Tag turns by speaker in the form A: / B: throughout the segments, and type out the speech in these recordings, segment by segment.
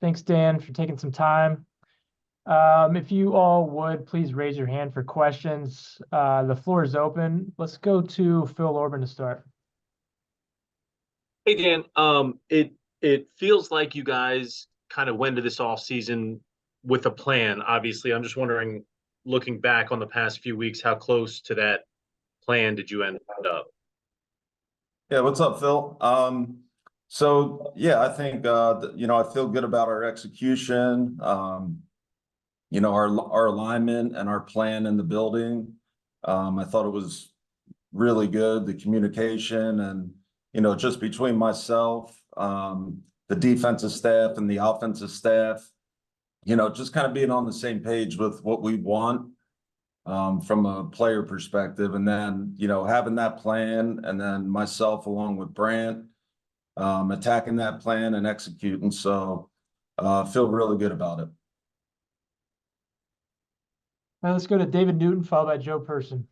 A: Thanks, Dan, for taking some time. If you all would, please raise your hand for questions. The floor is open. Let's go to Phil Orban to start.
B: Hey Dan, it feels like you guys kind of went to this off season with a plan. Obviously, I'm just wondering, looking back on the past few weeks, how close to that plan did you end up?
C: Yeah, what's up, Phil? So yeah, I think I feel good about our execution. Our alignment and our plan in the building. I thought it was really good, the communication and just between myself, the defensive staff and the offensive staff, just kind of being on the same page with what we want from a player perspective. And then, having that plan and then myself along with Brant attacking that plan and executing. So feel really good about it.
A: Now let's go to David Newton, followed by Joe Person.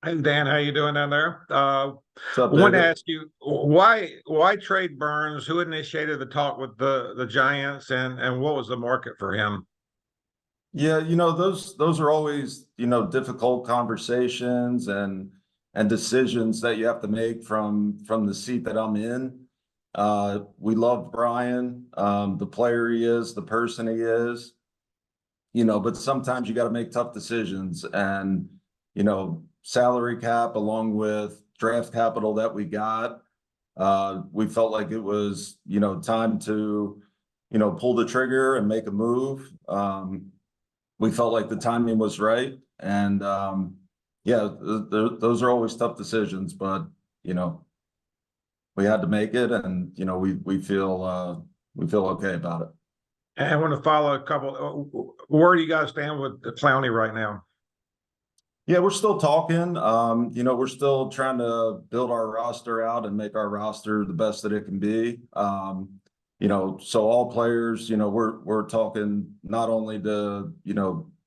D: Hey Dan, how you doing down there?
C: What's up,
D: I wanted to
C: David?
D: ask you why trade Burns? Who initiated the talk with the Giants, and what was the market for him?
C: Yeah, those are always, difficult conversations and decisions that you have to make from the seat that I'm in. We love Brian, the player he is, the person he is, but sometimes you got to make tough decisions and, salary cap along with draft capital that we got. We felt like it was, time to, pull the trigger and make a move. We felt like the timing was right. And those are always tough decisions, but, we had to make it and, we feel okay about it.
D: And I want to follow a couple. Where do you guys stand with the Clowney right now?
C: Yeah, we're still talking. We're still trying to build our roster out and make our roster the best that it can be. So all players, we're talking not only to,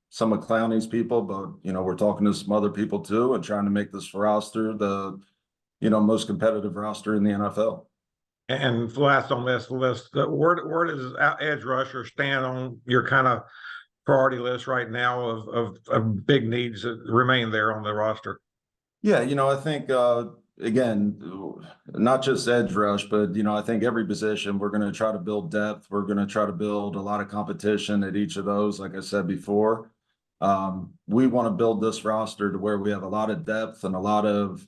C: some of Clowney's people, but, we're talking to some other people too and trying to make this roster the, most competitive roster in the NFL.
D: And last on this list, where does edge rusher stand on your kind of priority list right now of big needs that remain there on the roster?
C: Yeah, I think again, not just edge rush, but I think every position we're going to try to build depth. We're going to try to build a lot of competition at each of those. Like I said before, we want to build this roster to where we have a lot of depth and a lot of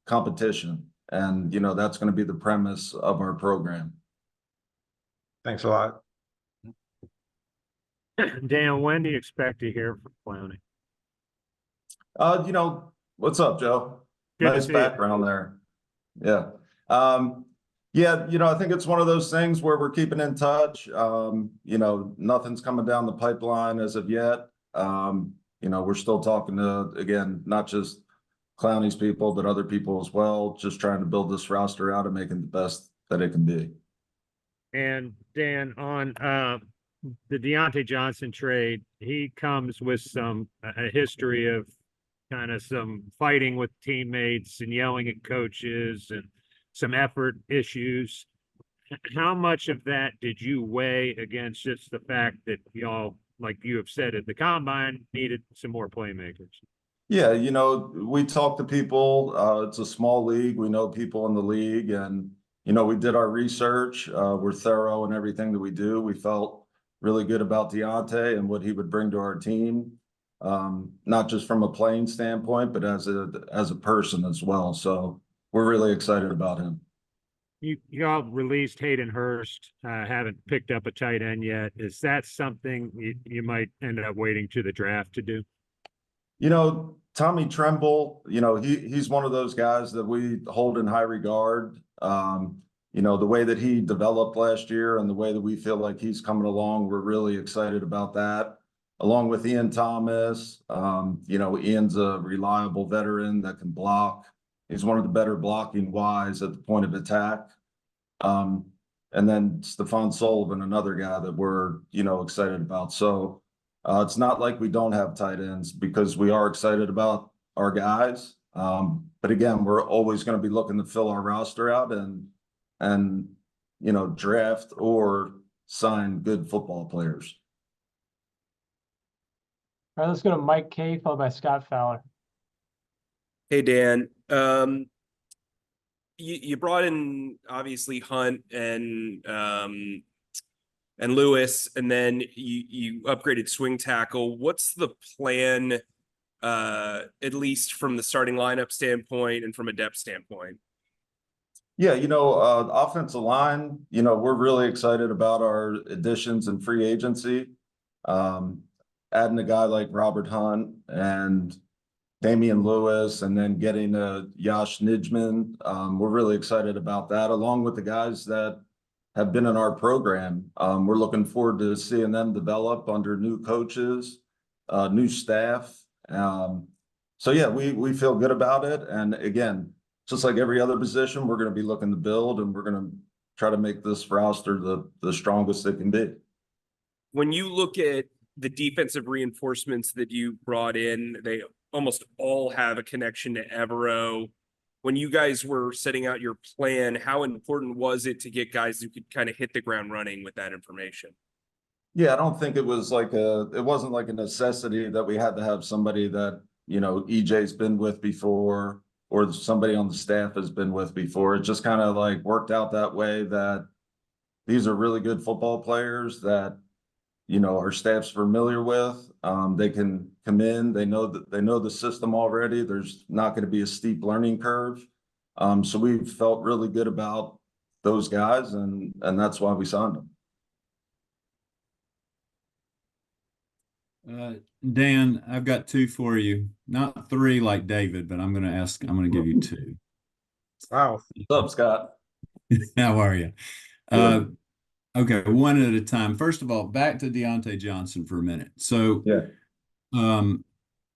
C: competition, and that's going to be the premise of our program.
D: Thanks a lot.
E: Dan, when do you expect to hear from Clowney?
C: What's up, Joe?
E: Good
C: Nice background there. Yeah. I think it's one of those things where we're keeping in touch. Nothing's coming down the pipeline as of yet. We're still talking to, again, not just Clowney's people, but other people as well, just trying to build this roster out and making the best that it can be.
E: And Dan, on the Deontay Johnson trade, he comes with a history of kind of some fighting with teammates and yelling at coaches and some effort issues. How much of that did you weigh against just the fact that y'all, like you have said at the combine, needed some more playmakers?
C: Yeah, we talk to people. It's a small league. We know people in the league, and we did our research. We're thorough in everything that we do. We felt really good about Deontay and what he would bring to our team, not just from a playing standpoint, but as a person as well. So we're really excited about him.
E: Y'all released Hayden Hurst, haven't picked up a tight end yet. Is that something you might end up waiting to the draft to do?
C: Tommy Tremble, he's one of those guys that we hold in high regard. The way that he developed last year and the way that we feel like he's coming along, we're really excited about that. Along with Ian Thomas, Ian's a reliable veteran that can block. He's one of the better blocking wise at the point of attack. And then Stephon Sullivan, another guy that we're, excited about. So it's not like we don't have tight ends because we are excited about our guys. But again, we're always going to be looking to fill our roster out and draft or sign good football players.
A: All right, let's go to Mike K, followed by Scott Fowler.
F: Hey, Dan. You brought in obviously Hunt and Lewis, and then you upgraded swing tackle. What's the plan, at least from the starting lineup standpoint and from a depth standpoint?
C: Yeah, offensive line, we're really excited about our additions and free agency. Adding a guy like Robert Hunt and Damian Lewis, and then getting Yash Nijman. We're really excited about that, along with the guys that have been in our program. We're looking forward to seeing them develop under new coaches, new staff. So yeah, we feel good about it. And again, just like every other position, we're going to be looking to build, and we're going to try to make this roster the strongest it can be.
F: When you look at the defensive reinforcements that you brought in, they almost all have a connection to Evero. When you guys were setting out your plan, how important was it to get guys who could kind of hit the ground running with that information?
C: Yeah, I don't think it wasn't like a necessity that we had to have somebody that, EJ's been with before, or somebody on the staff has been with before. It just kind of like worked out that way, that these are really good football players that, our staff's familiar with. They can come in, they know the system already. There's not going to be a steep learning curve. So we felt really good about those guys, and that's why we signed them.
G: Dan, I've got two for you. Not three like David, but I'm going to give you two.
D: Wow.
C: What's up, Scott?
G: How are you? Okay, one at a time. First of all, back to Deontay Johnson for a minute. So,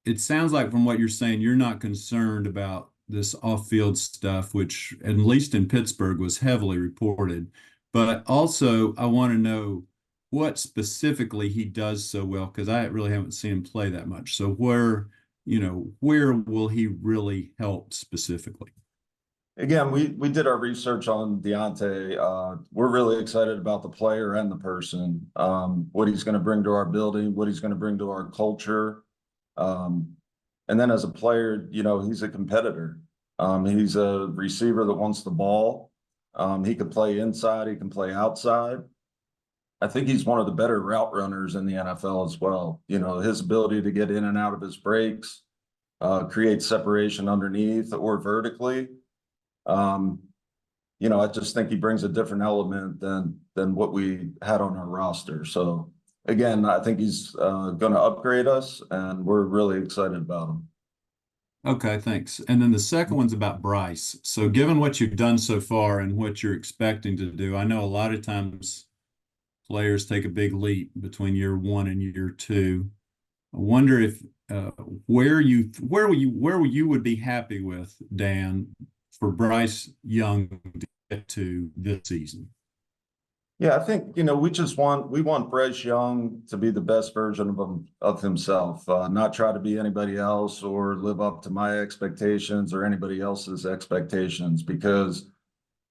G: it sounds like from what you're saying, you're not concerned about this off-field stuff, which at least in Pittsburgh was heavily reported. But also, I want to know what specifically he does so well, because I really haven't seen him play that much. So where will he really help specifically?
C: Again, we did our research on Deontay. We're really excited about the player and the person, what he's going to bring to our building, what he's going to bring to our culture. And then as a player, he's a competitor. He's a receiver that wants the ball. He can play inside, he can play outside. I think he's one of the better route runners in the NFL as well. His ability to get in and out of his breaks, create separation underneath or vertically. I just think he brings a different element than what we had on our roster. So again, I think he's going to upgrade us, and we're really excited about him.
G: Okay, thanks. And then the second one's about Bryce. So given what you've done so far and what you're expecting to do, I know a lot of times players take a big leap between year one and year two. I wonder if where you would be happy with, Dan, for Bryce Young to get to this season.
C: Yeah, I think, we want Bryce Young to be the best version of himself, not try to be anybody else or live up to my expectations or anybody else's expectations, because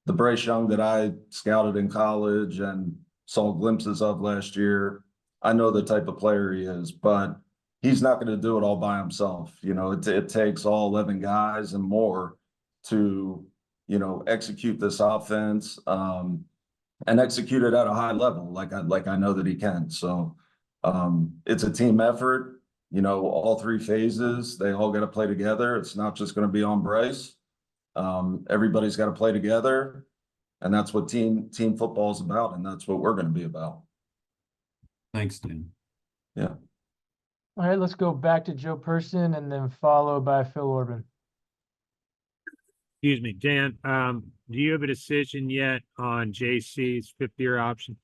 C: the Bryce Young that I scouted in college and saw glimpses of last year, I know the type of player he is, but he's not going to do it all by himself. It takes all 11 guys and more to, execute this offense, and execute it at a high level, like I know that he can. So it's a team effort. All three phases, they all got to play together. It's not just going to be on Bryce. Everybody's got to play together, and that's what team football is about, and that's what we're going to be about.
G: Thanks, Dan.
C: Yeah.
A: All right, let's go back to Joe Person and then followed by Phil Orban.
E: Excuse me, Dan, do you have a decision yet on JC's fifth-year option?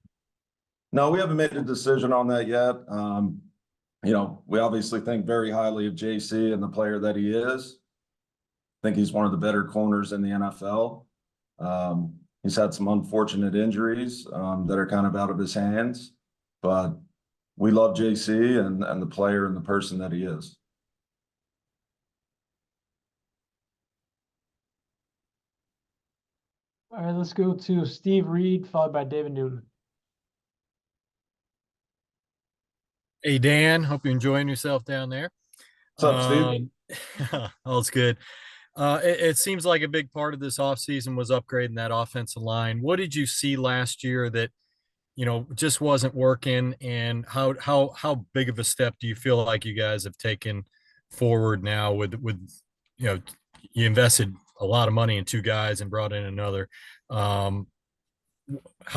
C: No, we haven't made a decision on that yet. We obviously think very highly of JC and the player that he is. I think he's one of the better corners in the NFL. He's had some unfortunate injuries that are kind of out of his hands, but we love JC and the player and the person that he is.
A: All right, let's go to Steve Reed, followed by David Newton.
H: Hey, Dan, hope you're enjoying yourself down there.
C: What's up, Steve?
H: All's good. It seems like a big part of this offseason was upgrading that offensive line. What did you see last year that, just wasn't working? And how big of a step do you feel like you guys have taken forward now with, you invested a lot of money in two guys and brought in another. How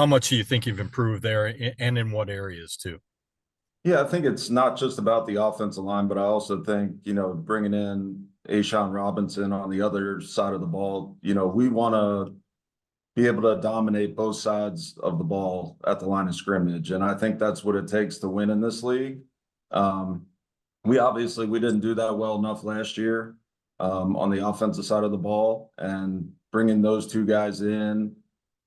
H: much do you think you've improved there, and in what areas too?
C: Yeah, I think it's not just about the offensive line, but I also think, bringing in Ashawn Robinson on the other side of the ball, we want to be able to dominate both sides of the ball at the line of scrimmage. And I think that's what it takes to win in this league. We didn't do that well enough last year on the offensive side of the ball, and bringing those two guys in,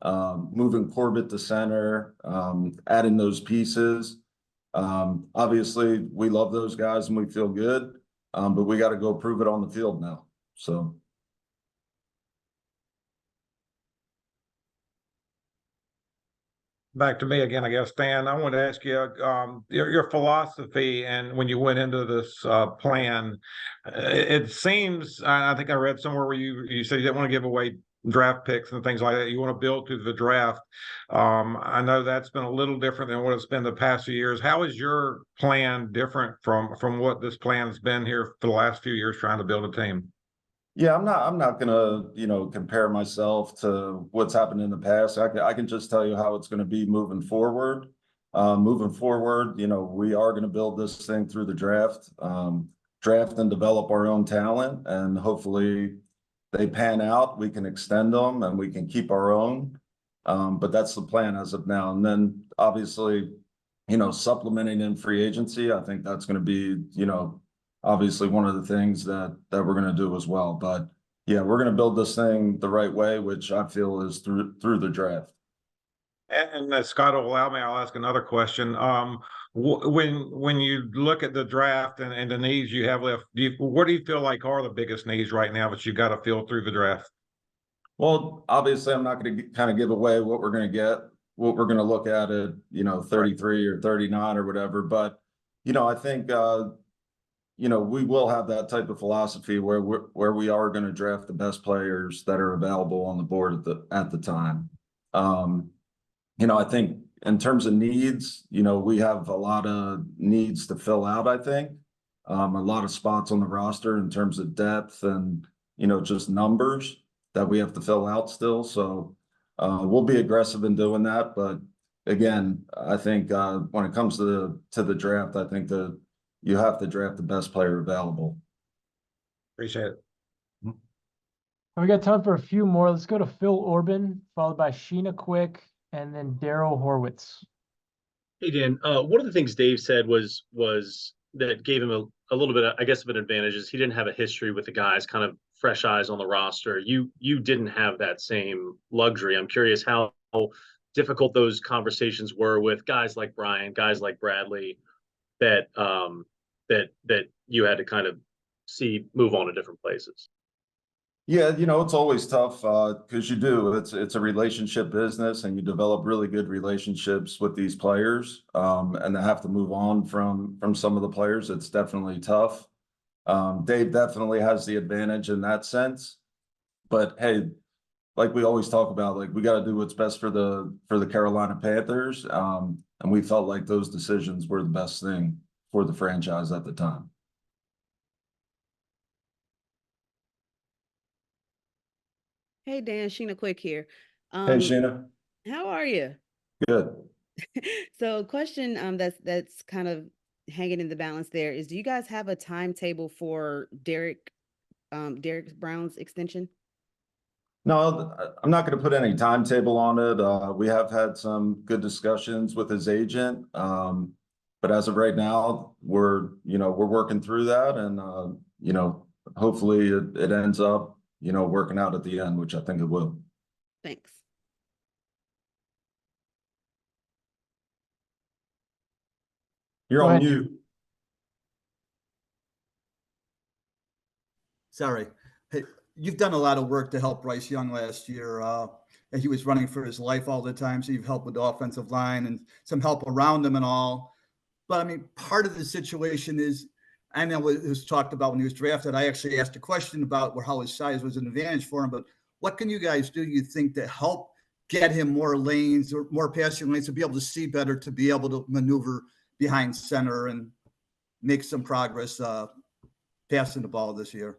C: moving Corbett to center, adding those pieces. Obviously we love those guys and we feel good, but we got to go prove it on the field now. So.
D: Back to me again, I guess, Dan. I want to ask you your philosophy, and when you went into this plan, it seems, I think I read somewhere where you said you didn't want to give away draft picks and things like that. You want to build through the draft. I know that's been a little different than what it's been the past few years. How is your plan different from what this plan's been here for the last few years trying to build a team?
C: Yeah, I'm not gonna, compare myself to what's happened in the past. I can just tell you how it's gonna be moving forward. Moving forward, we are gonna build this thing through the draft, draft and develop our own talent, and hopefully they pan out. We can extend them and we can keep our own. But that's the plan as of now. And then obviously, supplementing in free agency, I think that's gonna be, obviously one of the things that we're going to do as well. But yeah, we're going to build this thing the right way, which I feel is through the draft.
D: And Scott will allow me, I'll ask another question. When you look at the draft and the needs you have left, what do you feel like are the biggest needs right now that you got to fill through the draft?
C: Well, obviously I'm not going to kind of give away what we're going to get, what we're going to look at 33 or 39 or whatever. But, I think, we will have that type of philosophy where we are going to draft the best players that are available on the board at the time. I think in terms of needs, we have a lot of needs to fill out. I think a lot of spots on the roster in terms of depth and just numbers that we have to fill out still. So we'll be aggressive in doing that. But again, I think when it comes to the draft, I think that you have to draft the best player available.
D: Appreciate it.
A: We got time for a few more. Let's go to Phil Orban, followed by Sheena Quick, and then Daryl Horwitz.
B: Hey, Dan, one of the things Dave said was that gave him a little bit, I guess, of an advantage is he didn't have a history with the guys, kind of fresh eyes on the roster. You didn't have that same luxury. I'm curious how difficult those conversations were with guys like Brian, guys like Bradley, that you had to kind of see move on to different places.
C: Yeah, it's always tough because it's a relationship business, and you develop really good relationships with these players, and they have to move on from some of the players. It's definitely tough. Dave definitely has the advantage in that sense, but hey, like we always talk about, like we got to do what's best for the Carolina Panthers, and we felt like those decisions were the best thing for the franchise at the time.
I: Hey Dan, Sheena Quick here.
C: Hey, Sheena.
I: How are you?
C: Good.
I: So question that's kind of hanging in the balance there is, do you guys have a timetable for Derek Brown's extension?
C: No, I'm not going to put any timetable on it. We have had some good discussions with his agent, but as of right now, we're working through that, and hopefully it ends up working out at the end, which I think it will.
I: Thanks.
C: You're on mute.
J: Sorry. Hey, you've done a lot of work to help Bryce Young last year. he was running for his life all the time. So you've helped with the offensive line and some help around him and all. But I mean, part of the situation is, I know it was talked about when he was drafted. I actually asked a question about how his size was an advantage for him, but what can you guys do, you think, to help get him more lanes or more passing lanes to be able to see better, to be able to maneuver behind center and make some progress passing the ball this year?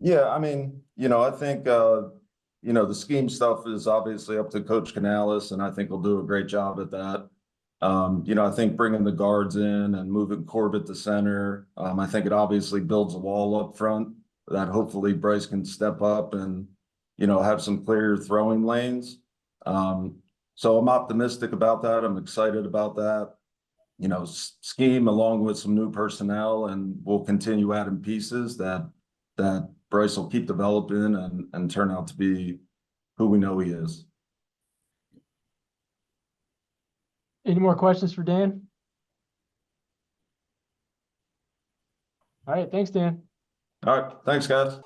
C: Yeah, I mean, I think, the scheme stuff is obviously up to Coach Canales, and I think he'll do a great job at that. I think bringing the guards in and moving Corbett to center, I think it obviously builds a wall up front that hopefully Bryce can step up and, have some clear throwing lanes. So I'm optimistic about that. I'm excited about that. Scheme along with some new personnel, and we'll continue adding pieces that Bryce will keep developing and turn out to be who we know he is.
A: Any more questions for Dan? All right, thanks, Dan.
C: All right, thanks, guys.